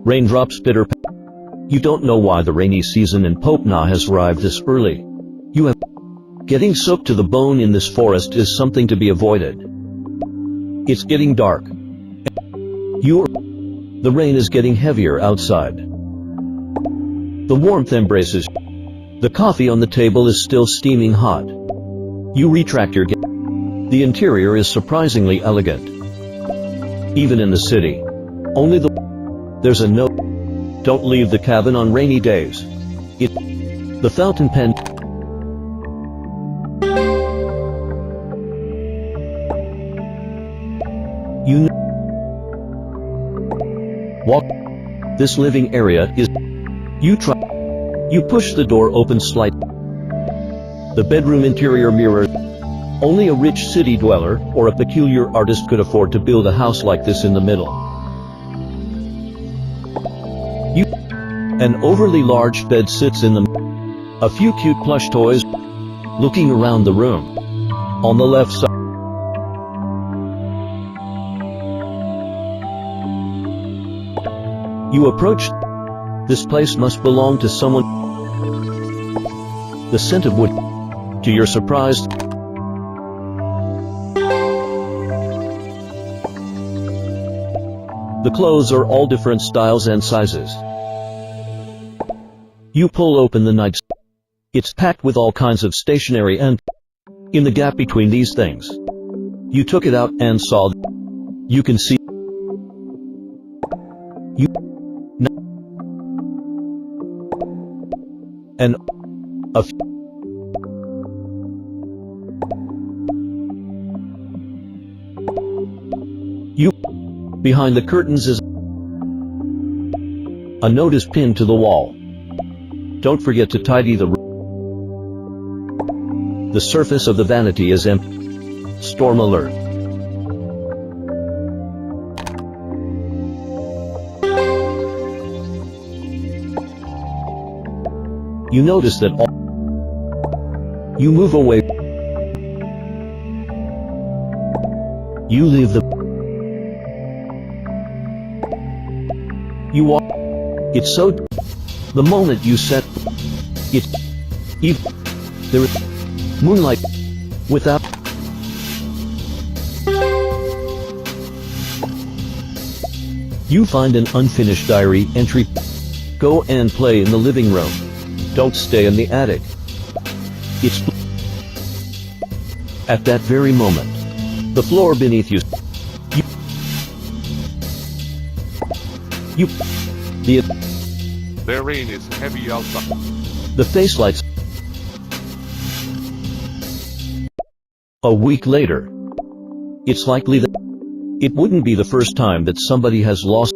Raindrops pitter. You don't know why the rainy season in Popna has arrived this early. You have getting soaked to the bone in this forest is something to be avoided. It's getting dark. The rain is getting heavier outside. The warmth embraces. The coffee on the table is still steaming hot. You retract your gait. The interior is surprisingly elegant. Even in the city. There's a note. Don't leave the cabin on rainy days. The fountain pen. You walk. This living area is. You push the door open slightly. The bedroom interior mirror. Only a rich city dweller or a peculiar artist could afford to build a house like this in the middle. An overly large bed sits in the middle. A few cute plush toys. Looking around the room. On the left side. You approach. This place must belong to someone. The scent of wood. To your surprise, the clothes are all different styles and sizes. You pull open the nightstand. It's packed with all kinds of stationery and in the gap between these things. You took it out and saw. You can see. And a few. Behind the curtains is a notice pinned to the wall. Don't forget to tidy the room. The surface of the vanity is empty. Storm alert. You notice that you move away. You leave the. You walk. It's so. The moment you set. It's. There is moonlight. Without. You find an unfinished diary entry. Go and play in the living room. Don't stay in the attic. It's. At that very moment, the floor beneath you. The rain is heavy outside. The face lights. A week later. It's likely that it wouldn't be the first time that somebody has lost.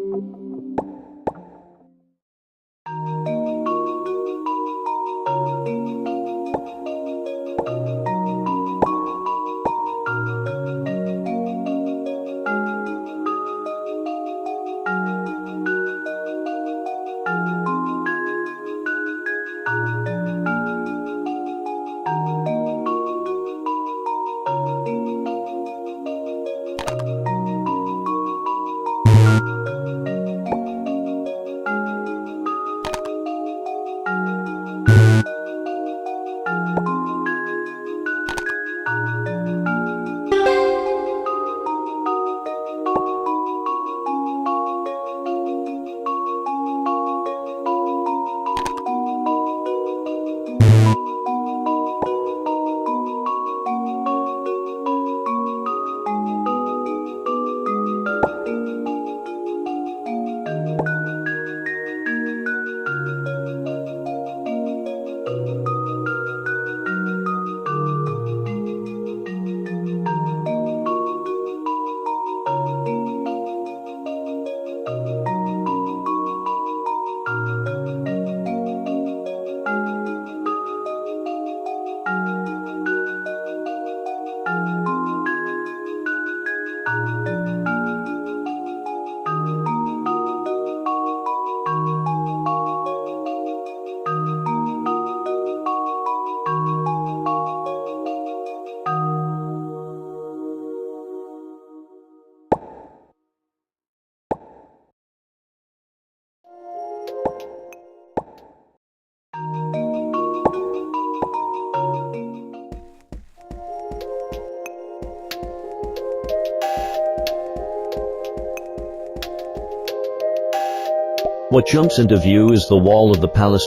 What jumps into view is the wall of the palace.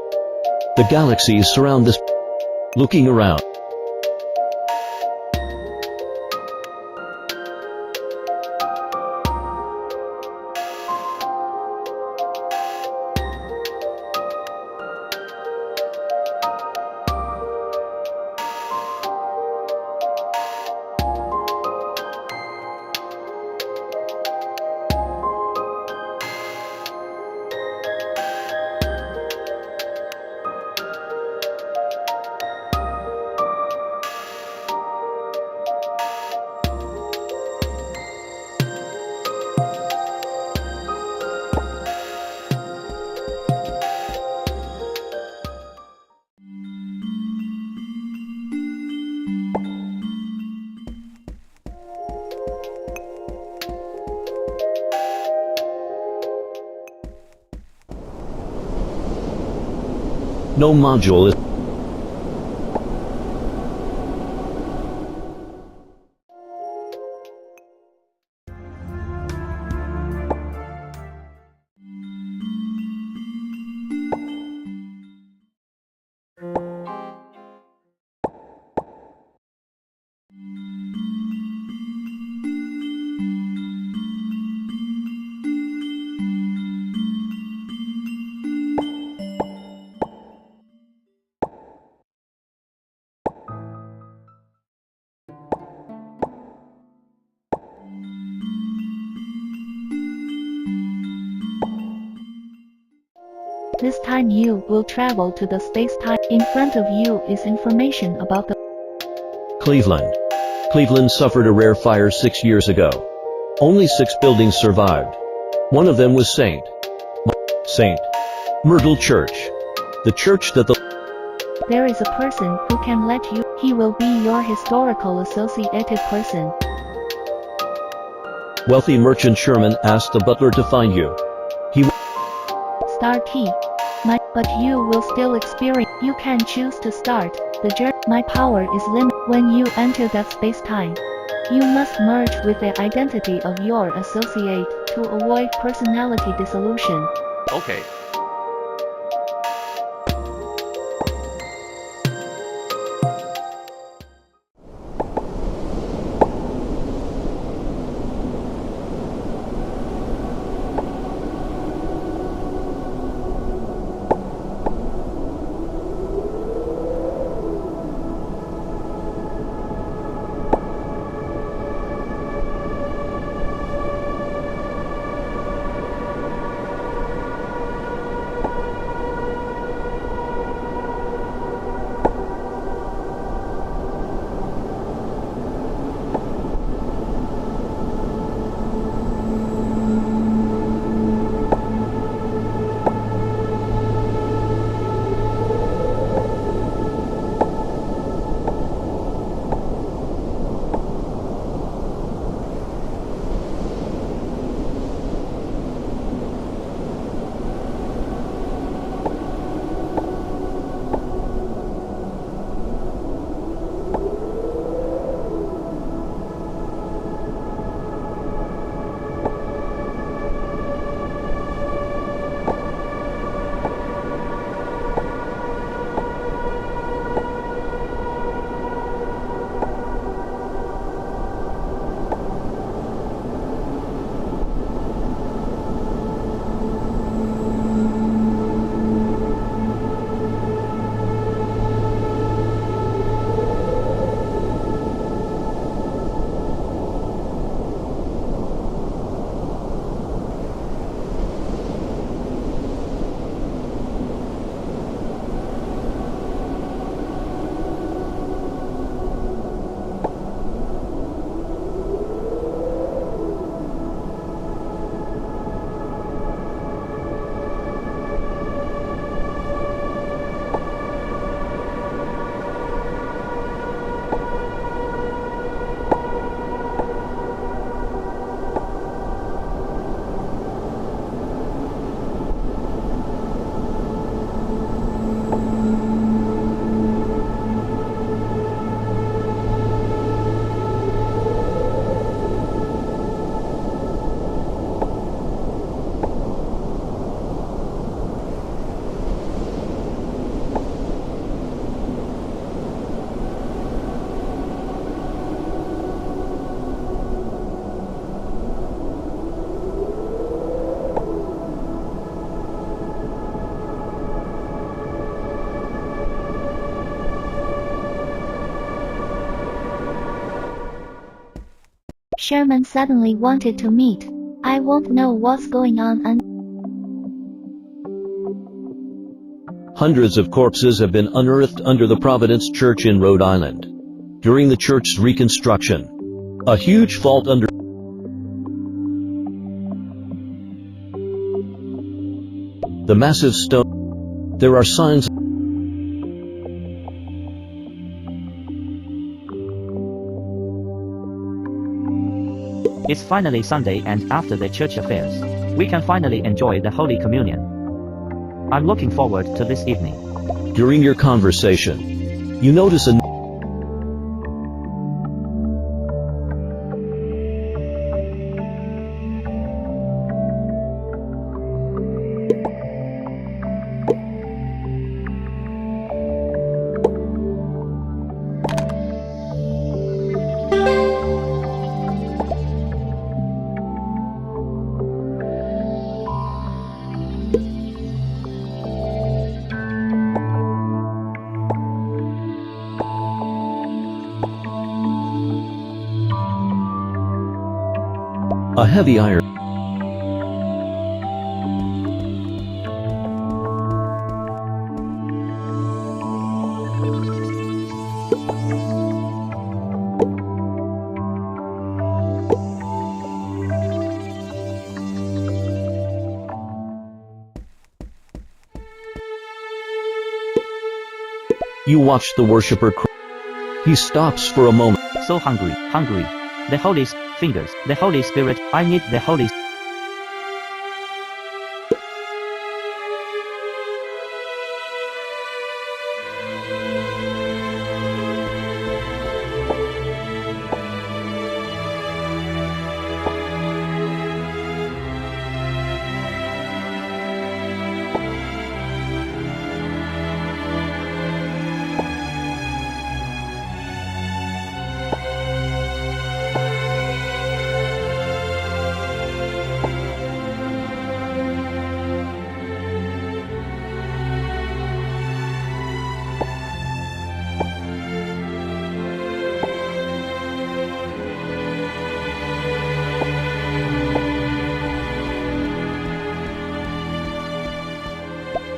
The galaxies surround this. Looking around, no module is. This time you will travel to the space-time. In front of you is information about the Cleveland. Cleveland suffered a rare fire 6 years ago. Only 6 buildings survived. One of them was St. Myrtle Church. The church that the There is a person who can let you. He will be your historical associated person. wealthy merchant Sherman asked the butler to find you. Star key. But you will still experience. You can choose to start the journey. My power is limited. When you enter that space-time, you must merge with the identity of your associate to avoid personality dissolution. Okay. Sherman suddenly wanted to meet. I won't know what's going on and Hundreds of corpses have been unearthed under the Providence Church in Rhode Island. During the church's reconstruction, a huge fault under the massive stone. There are signs. It's finally Sunday, and after the church affairs, we can finally enjoy the Holy Communion. I'm looking forward to this evening. During your conversation, you notice a heavy iron. You watch the worshiper cry. He stops for a moment. So hungry, hungry. The Holy Fingers, the Holy Spirit, I need the Holy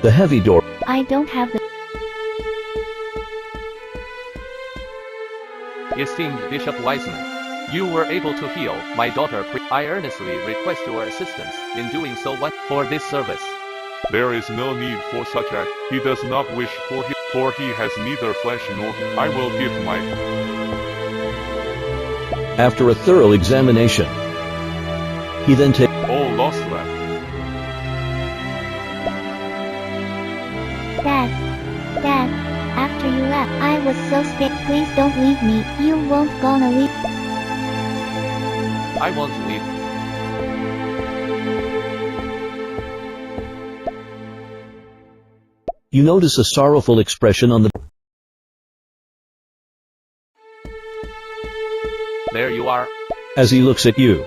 The heavy door. I don't have the Esteemed Bishop Wiseman, you were able to heal my daughter. I earnestly request your assistance in doing so for this service. There is no need for such act. He does not wish for he has neither flesh nor I will give my. After a thorough examination, he then takes. Oh, lost left. Dad, after you left, I was so scared. Please don't leave me. You won't gonna leave. I won't leave. You notice a sorrowful expression on the. There you are. As he looks at you.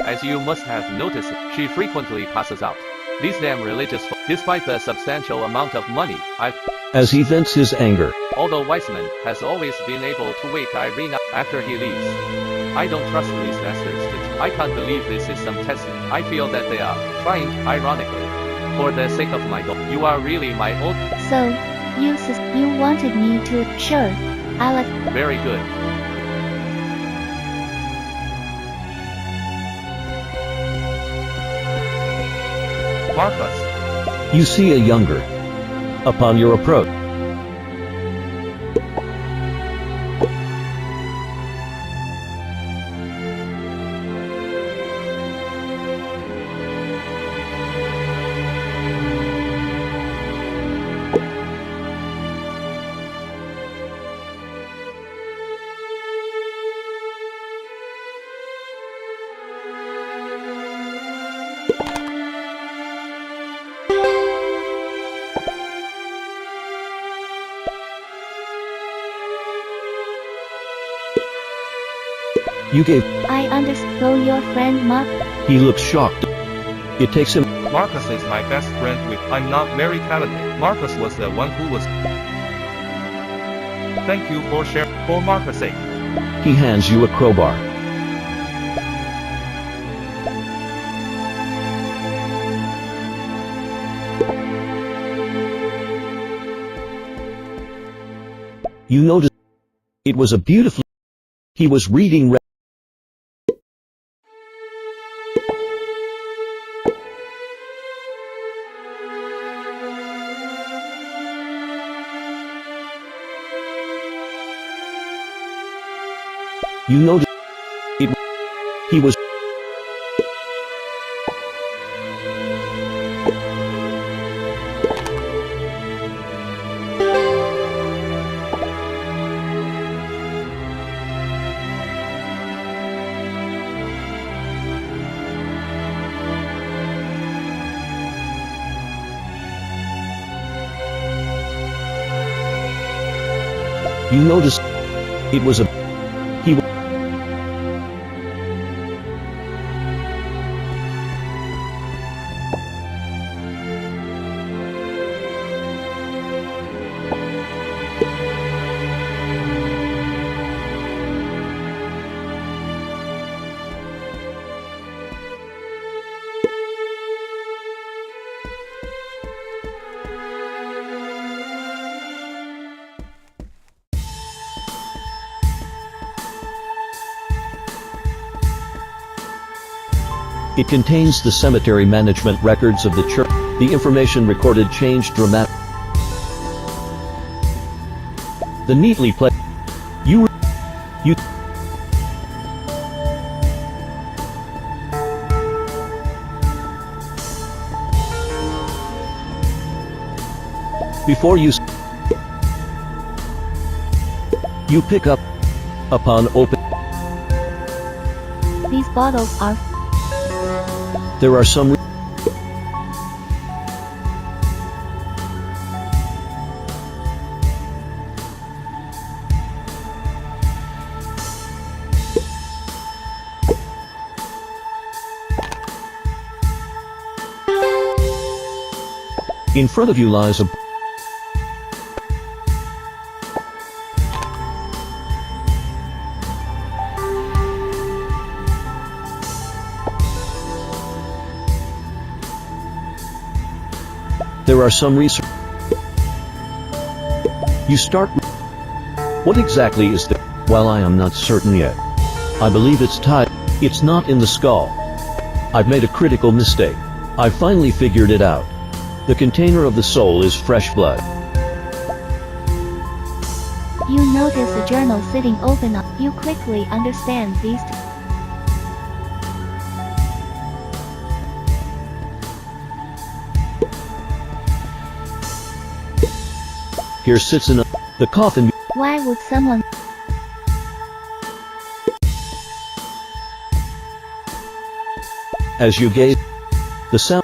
As you must have noticed, she frequently passes out. These damn religious despite the substantial amount of money I've. As he vents his anger. Although Wiseman has always been able to wake Irene up after he leaves. I don't trust these bastards. I can't believe this is some test. I feel that they are trying, ironically. For the sake of my daughter, you are really my old. So, you wanted me to. Sure, I'll. Very good. Marcus. You see a younger. Upon your approach. You gave. I understand. So your friend Mark. He looks shocked. It takes him. Marcus is my best friend with. I'm not very talented. Marcus was the one who was. Thank you for sharing. For Marcus' sake. He hands you a crowbar. You notice it was a beautiful. He was reading. You notice it. He was. You notice it was a. He. It contains the cemetery management records of the church. The information recorded changed dramatically. The neatly placed. You. Before you. You pick up. Upon open. These bottles are. There are some. In front of you lies a. There are some research. You start. What exactly is the? While I am not certain yet. I believe it's tied. It's not in the skull. I've made a critical mistake. I finally figured it out. The container of the soul is fresh blood. You notice a journal sitting open up. You quickly understand these. Here sits in the coffin. Why would someone? As you gaze, the sound.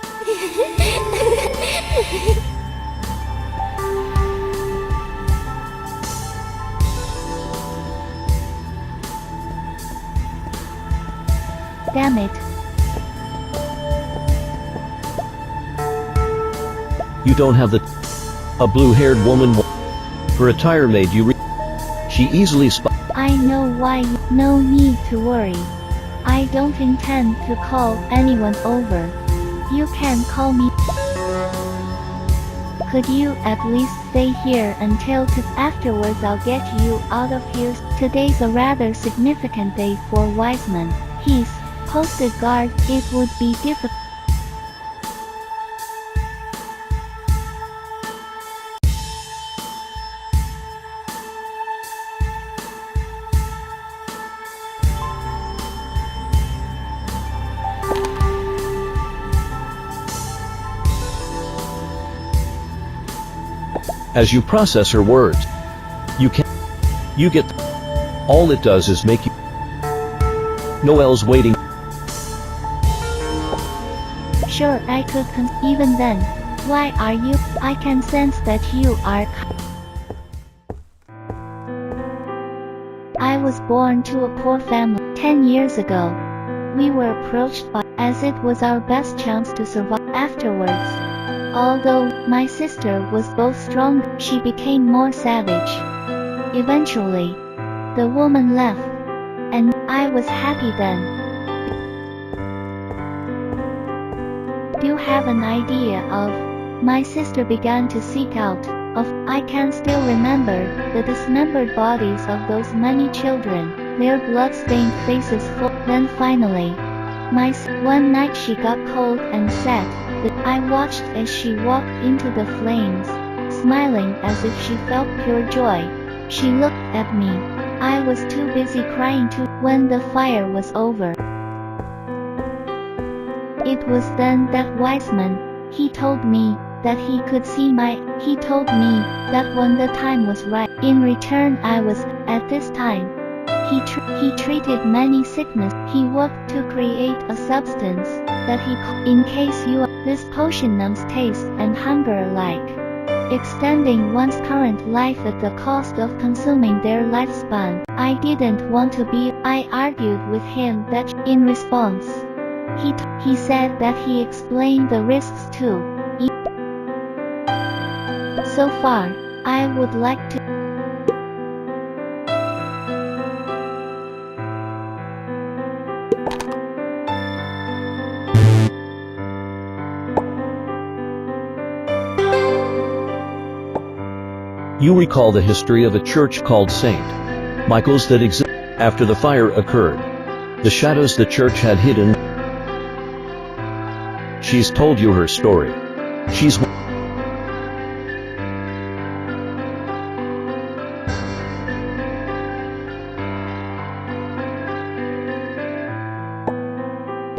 Damn it. You don't have the. A blue-haired woman. Her attire made you. She easily spot. I know why. No need to worry. I don't intend to call anyone over. You can call me. Could you at least stay here until afterwards I'll get you out of here. Today's a rather significant day for Wiseman. He's posted guard. It would be difficult. As you process her words, you get. All it does is make you. Noel's waiting. Sure, I could even then. Why are you? I can sense that you are. I was born to a poor family 10 years ago. We were approached by, as it was our best chance to survive afterwards. Although my sister was both strong, she became more savage. Eventually, The woman left, and I was happy then. Do you have an idea of? My sister began to seek out of. I can still remember the dismembered bodies of those many children, their blood-stained faces full. Then finally, one night she got cold and said that I watched as she walked into the flames, smiling as if she felt pure joy. She looked at me. I was too busy crying too. When the fire was over, it was then that wise man, he told me that he could see he told me that when the time was right, in return I was, at this time, he treated many sickness. He worked to create a substance that in case you, this potion numbs taste and hunger alike, extending one's current life at the cost of consuming their lifespan. I didn't want to be, I argued with him that, in response, he said that he explained the risks too. So far, I would like to. You recall the history of a church called St. Michael's that existed after the fire occurred. The shadows the church had hidden. She's told you her story. She's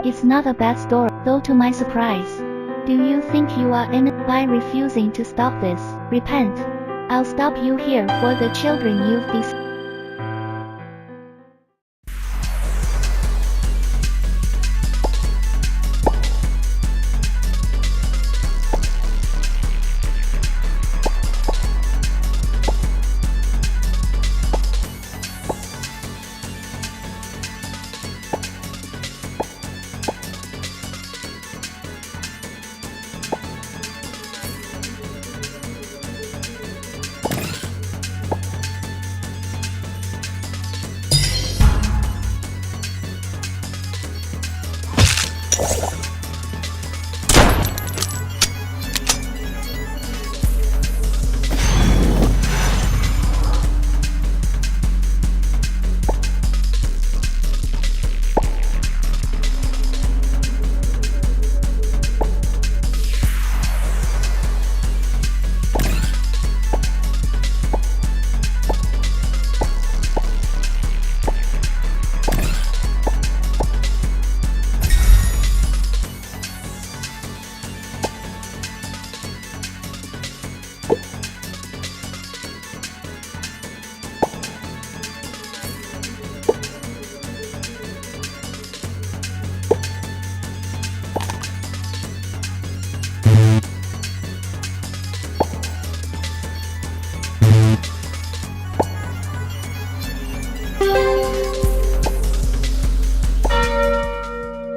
It's not a bad story, though to my surprise. Do you think you are in it by refusing to stop this? Repent. I'll stop you here for the children you've deceived.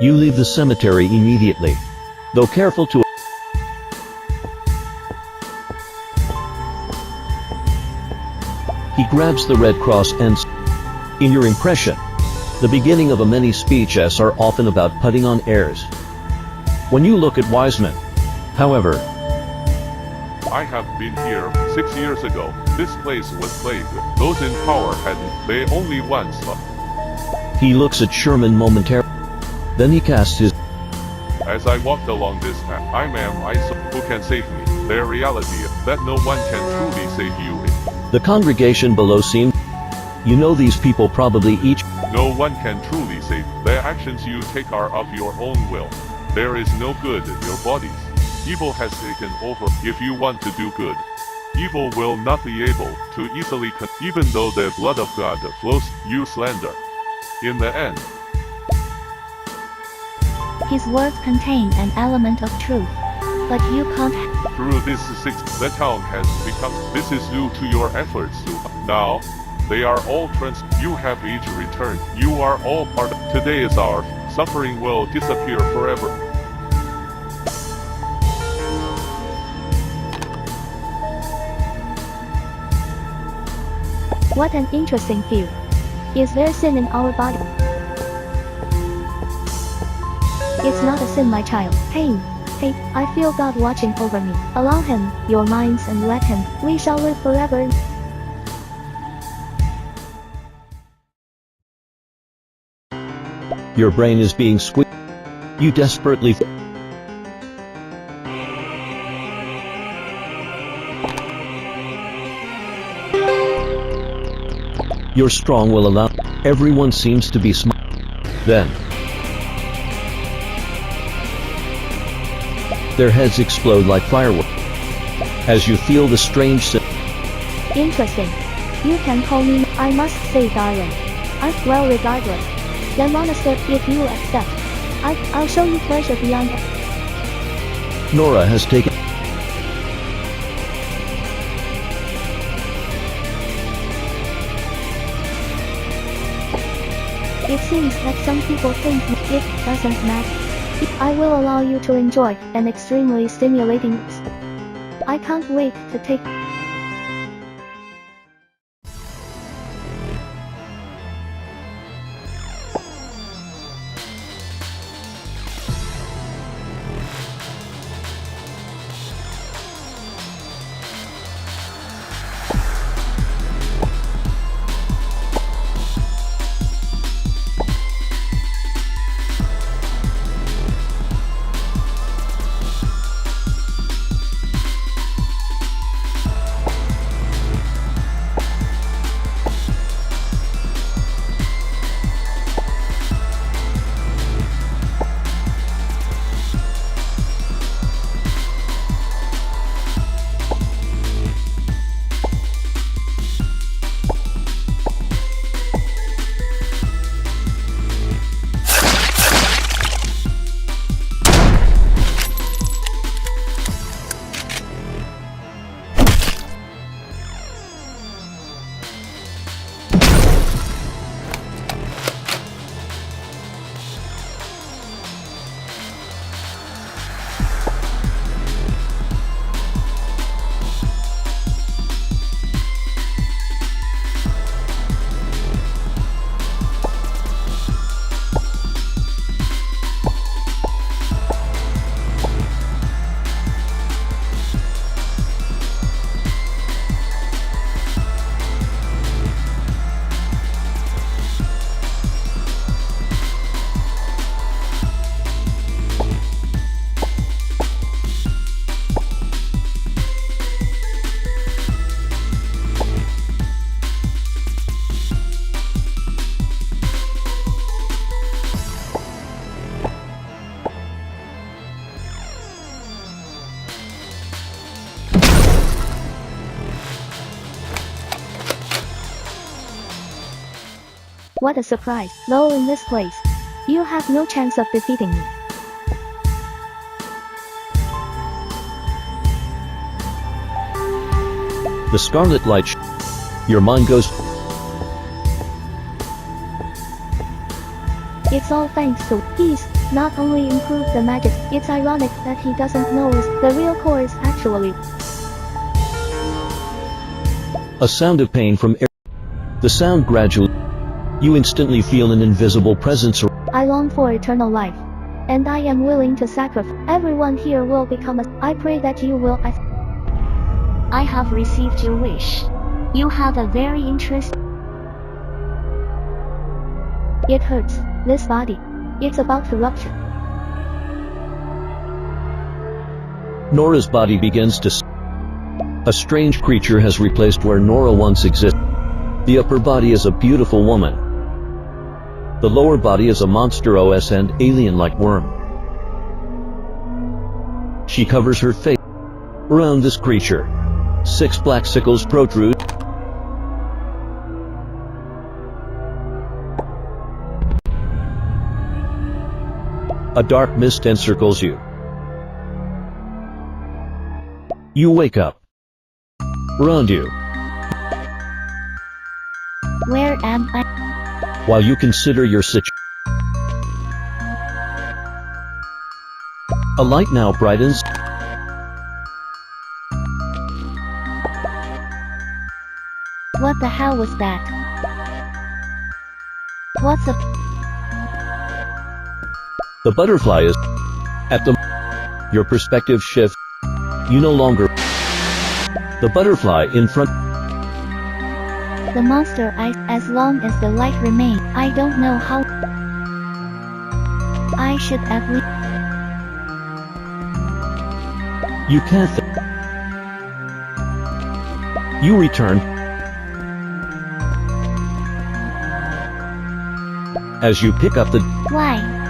You leave the cemetery immediately, though careful to. He grabs the red cross and in your impression, the beginning of a many speeches are often about putting on airs. When you look at Wiseman, however, I have been here 6 years ago. This place was plagued. Those in power hadn't. They only once. He looks at Sherman momentarily. Then he casts his. As I walked along this path, I saw who can save me. Their reality that no one can truly save you. The congregation below seemed. You know these people probably each. No one can truly save. The actions you take are of your own will. There is no good in your bodies. Evil has taken over. If you want to do good, evil will not be able to easily even though the blood of God flows, you slander. In the end, His words contain an element of truth, but you can't. Through this the town has become. This is due to your efforts. Now, they are all you have each returned. You are all part of. Today is our suffering will disappear forever. What an interesting view. Is there sin in our body? It's not a sin, my child. Pain. Hey, I feel God watching over me. Allow Him, your minds, and let Him. We shall live forever. Your brain is being squeezed. You desperately Your strong will allow. Everyone seems to be smart. Then their heads explode like fireworks. As you feel the strange Interesting. You can call me, I must say, darling. Well, regardless. Then monaster, if you accept. I'll show you pleasure beyond. Nora has taken. It seems that some people think it doesn't matter. I will allow you to enjoy an extremely stimulating. I can't wait to take. What a surprise. Though in this place, you have no chance of defeating me. The scarlet light. Your mind goes. It's all thanks to he's not only improved the magic, it's ironic that he doesn't know is the real core is actually A sound of pain from air. The sound gradually. You instantly feel an invisible presence. I long for eternal life. And I am willing to sacrifice. Everyone here will become a. I pray that you will. I have received your wish. You have a very interesting. It hurts. This body. It's about to rupture. Nora's body begins to. A strange creature has replaced where Nora once existed. The upper body is a beautiful woman. The lower body is a monster OS and alien-like worm. She covers her face. Around this creature, 6 black sickles protrude. A dark mist encircles you. You wake up. Around you, Where am I? while you consider your situation. A light now brightens. What the hell was that? What's the The butterfly is at the your perspective shifts. You no longer the butterfly in front. the monster eyes? As long as the light remains, I don't know how. I should at least. You can't. You return as you pick up the. Why?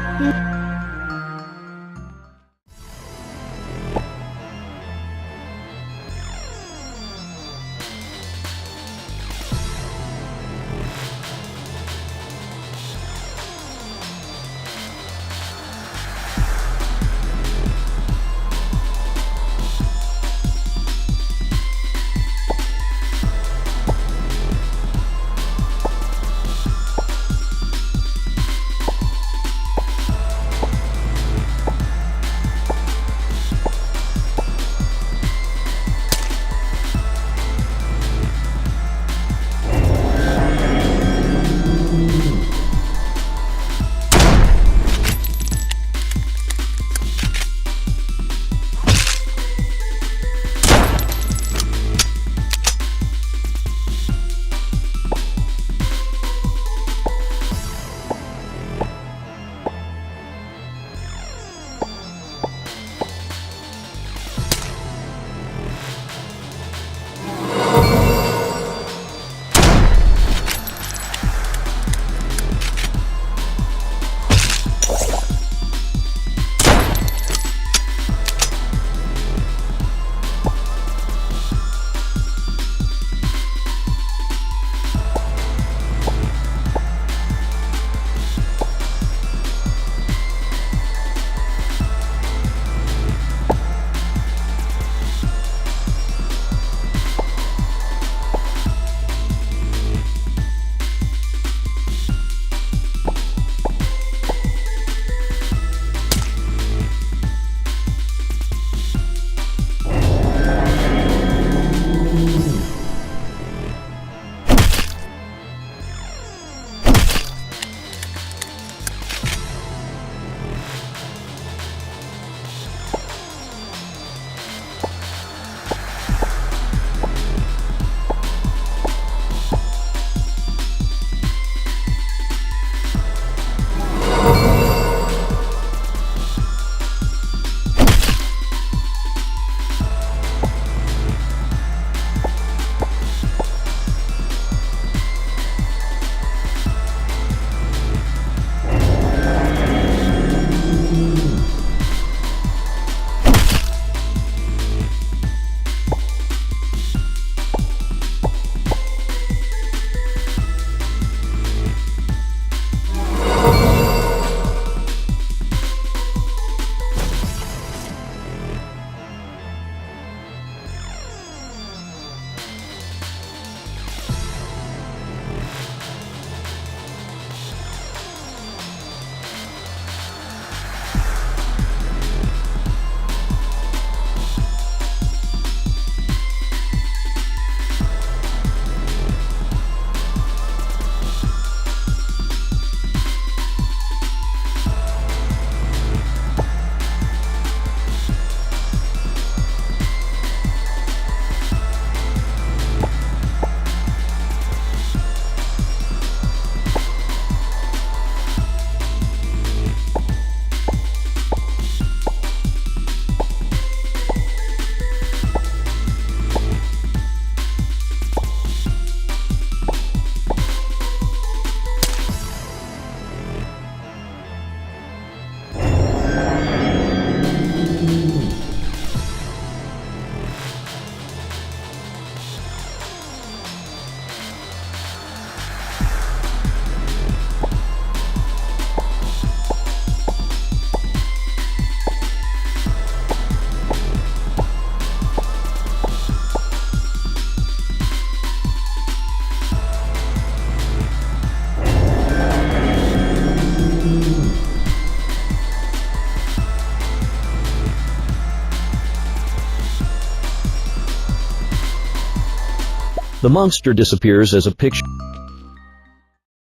The monster disappears as a picture.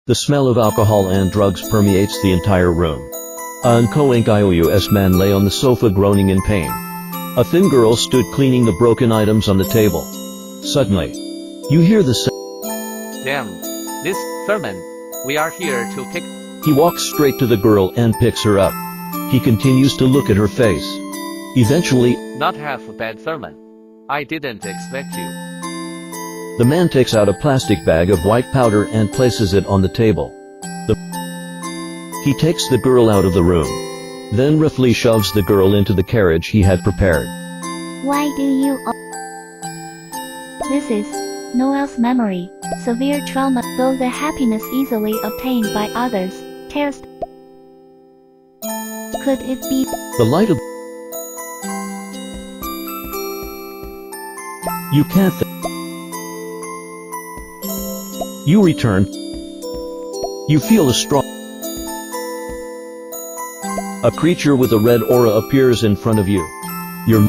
The smell of alcohol and drugs permeates the entire room. An Koenkious man lay on the sofa groaning in pain. A thin girl stood cleaning the broken items on the table. Suddenly, you hear the sound. Damn. This Thurman. We are here to pick. He walks straight to the girl and picks her up. He continues to look at her face. Eventually, Not half bad, Thurman. I didn't expect you. the man takes out a plastic bag of white powder and places it on the table. He takes the girl out of the room. Then roughly shoves the girl into the carriage he had prepared. Why do you? This is Noel's memory. Severe trauma, though the happiness easily obtained by others, tears. Could it be? The light of... You can't You return. You feel a strong... A creature with a red aura appears in front of you. Your...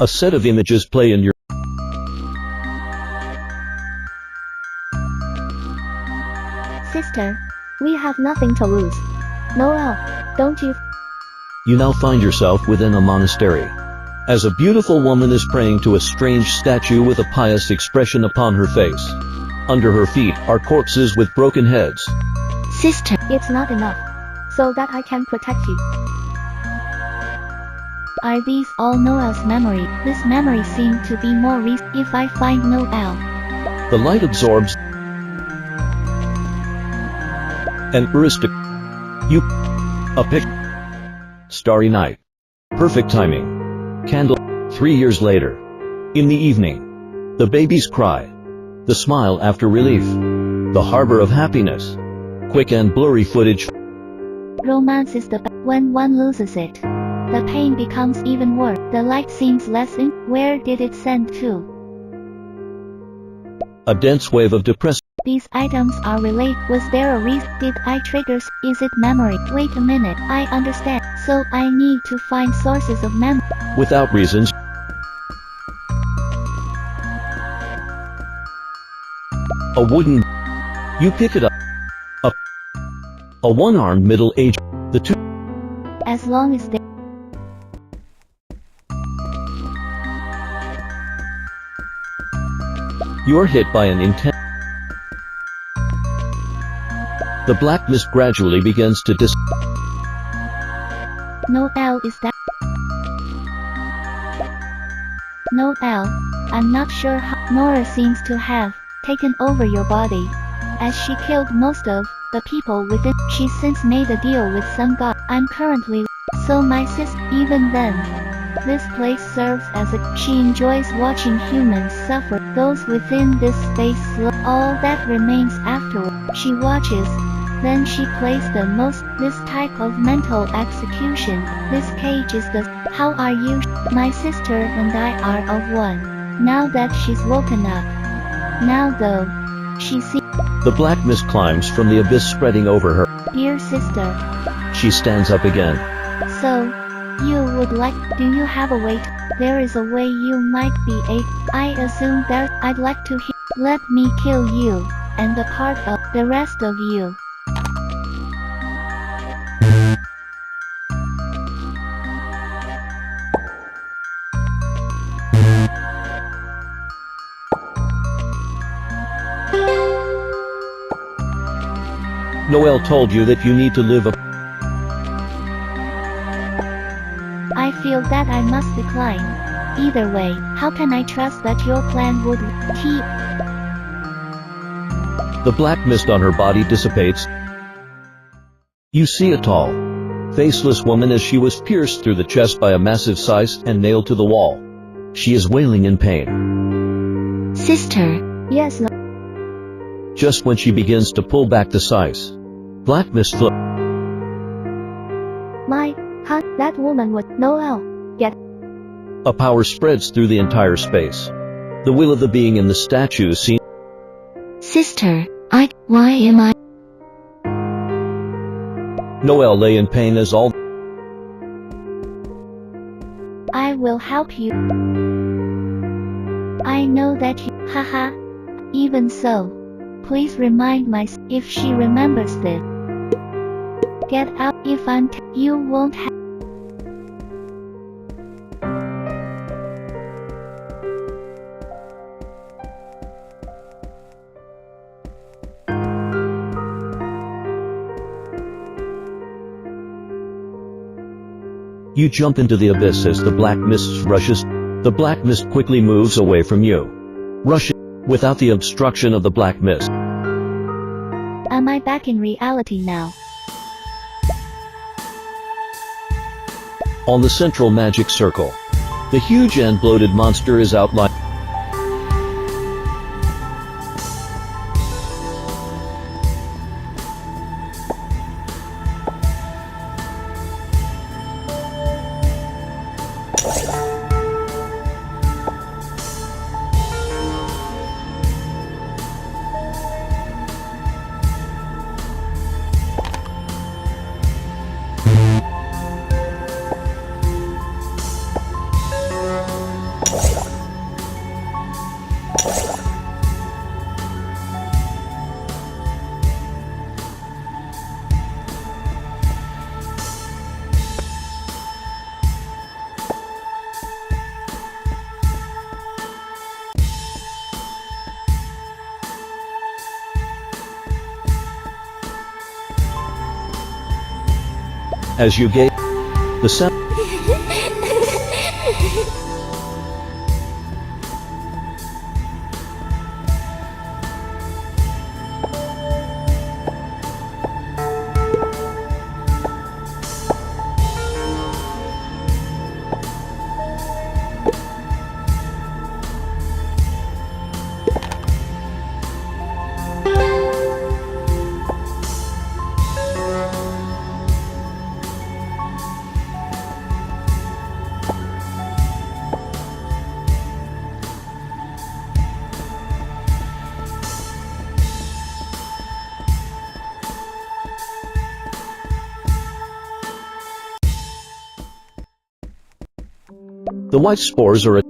A set of images play in your... Sister, we have nothing to lose. Noel, don't you? You now find yourself within a monastery. as a beautiful woman is praying to a strange statue with a pious expression upon her face. Under her feet are corpses with broken heads. Sister, it's not enough. So that I can protect you. Are these all Noel's memory? This memory seemed to be more recent. If I find Noel, The light absorbs an you a picture. Starry night. Perfect timing. Candle. 3 years later. In the evening. The baby's cry. The smile after relief. The harbor of happiness. Quick and blurry footage. romance is the best. When one loses it, the pain becomes even worse. The light seems less in. Where did it send to? A dense wave of depressed. These items are related. Was there a reason? Did I trigger? Is it memory? Wait a minute, I understand. So I need to find sources of memory. Without reasons. A wooden. You pick it up. A one-armed middle-aged. The two. As long as they. You are hit by an intense. The black mist gradually begins to Noel, is that? Noel, I'm not sure how. Nora seems to have taken over your body. As she killed most of the people within, she since made a deal with some god. I'm currently. So my sister, even then. This place serves as a. She enjoys watching humans suffer. Those within this space all that remains afterward. She watches. Then she plays the most. This type of mental execution. This cage is the. How are you? My sister and I are of one. Now that she's woken up. Now though, she sees. The black mist climbs from the abyss spreading over her. Dear sister. She stands up again. So, you would like. Do you have a way? There is a way you might be able. I assume that I'd like to hear. Let me kill you, and the part of the rest of you. Noel told you that you need to live a. I feel that I must decline. Either way, how can I trust that your plan would keep? The black mist on her body dissipates. You see a tall, faceless woman as she was pierced through the chest by a massive scythe and nailed to the wall. She is wailing in pain. Sister. Yes, no. Just when she begins to pull back the scythe, black mist floats. That woman was Noel. Get. A power spreads through the entire space. The will of the being in the statue is seen. Sister, why am I? Noel lay in pain as all. I will help you. I know that you. Haha. Even so, please remind if she remembers this. Get out. If you won't have. You jump into the abyss as the black mist rushes. The black mist quickly moves away from you, rushing without the obstruction of the black mist. Am I back in reality now? On the central magic circle, the huge and bloated monster is outlined. As you gaze, the sound. The white spores are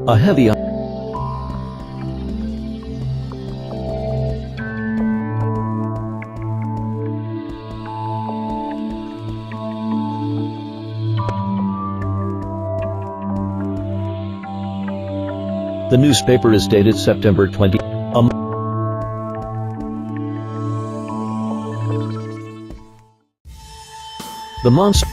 a heavy. The newspaper is dated September 20. The monster.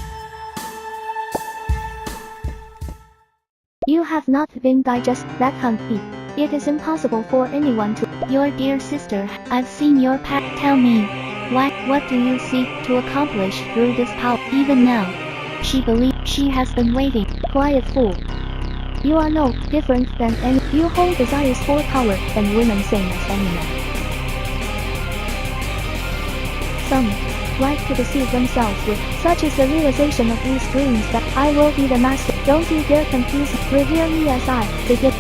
You have not been digest, that can't be. It is impossible for anyone to. Your dear sister, I've seen your path. Tell me, what do you seek to accomplish through this power? Even now, she believes she has been waiting. Quiet fool. You are no different than any. You hold desires for power, and women same as any man. Some like to deceive themselves with. Such is the realization of these dreams that I will be the master. Don't you dare confuse me. Revere me as I begin.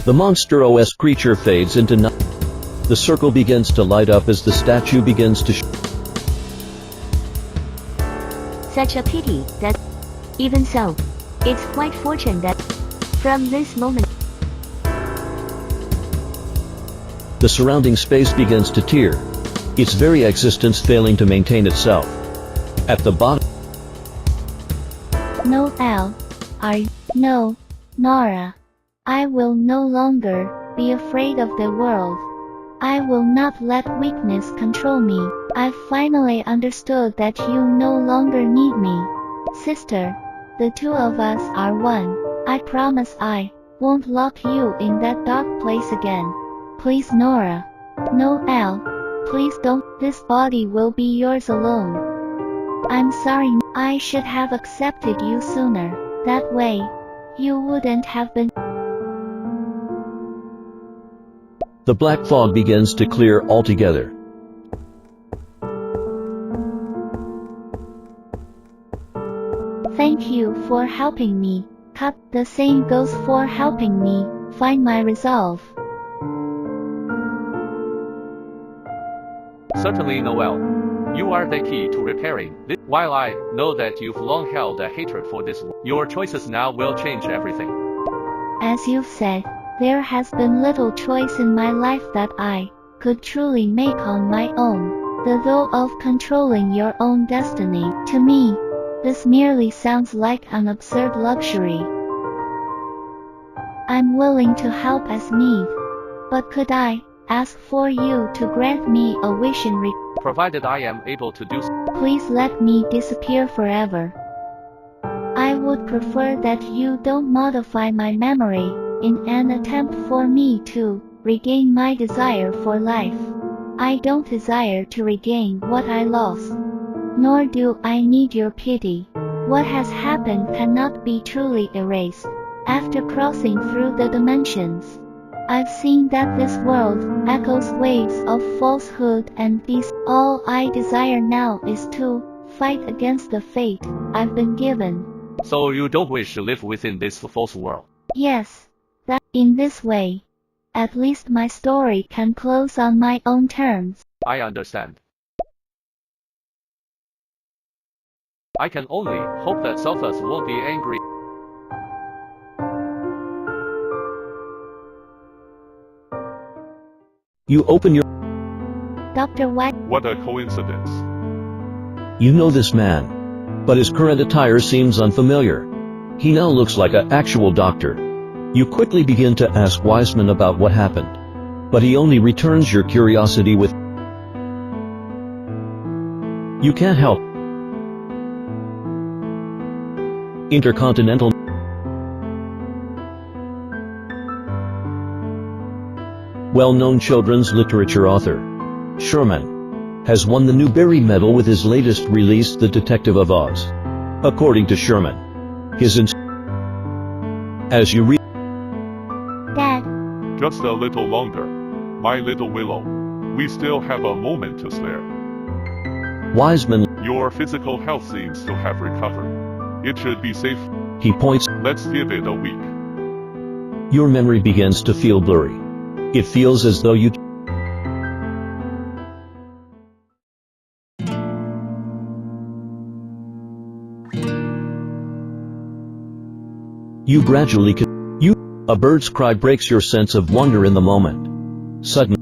The monstrous creature fades into night. The circle begins to light up as the statue begins to Such a pity that, even so, it's quite fortunate that, from this moment, The surrounding space begins to tear, its very existence failing to maintain itself. At the bottom, No L. R. No, Nora. I will no longer be afraid of the world. I will not let weakness control me. I finally understood that you no longer need me. Sister, the two of us are one. I promise I won't lock you in that dark place again. Please, Nora. No, L. Please don't. This body will be yours alone. I'm sorry. I should have accepted you sooner. That way, you wouldn't have been. the black fog begins to clear altogether. Thank you for helping me. Cut. The same goes for helping me find my resolve. Certainly, Noel. You are the key to repairing this. While I know that you've long held a hatred for this world, your choices now will change everything. As you've said, there has been little choice in my life that I could truly make on my own. The thought of controlling your own destiny, to me, this merely sounds like an absurd luxury. I'm willing to help as need, but could I ask for you to grant me a wish in return? Provided I am able to do so. Please let me disappear forever. I would prefer that you don't modify my memory in an attempt for me to regain my desire for life. I don't desire to regain what I lost, nor do I need your pity. What has happened cannot be truly erased. After crossing through the dimensions, I've seen that this world echoes waves of falsehood and these. All I desire now is to fight against the fate I've been given. So you don't wish to live within this false world? Yes, that in this way, at least my story can close on my own terms. I understand. I can only hope that Sophus won't be angry. You open your... Dr. White, What a coincidence. You know this man, but his current attire seems unfamiliar. He now looks like an actual doctor. You quickly begin to ask Wiseman about what happened, but he only returns your curiosity with, "You can't help." Intercontinental well-known children's literature author, Sherman, has won the Newbery Medal with his latest release, The Detective of Oz. According to Sherman, as you read, Dad, Just a little longer. My little Willow. We still have a moment to spare. Wiseman, Your physical health seems to have recovered. It should be safe. he points, Let's give it a week. your memory begins to feel blurry. It feels as though you gradually a bird's cry breaks your sense of wonder in the moment. Suddenly,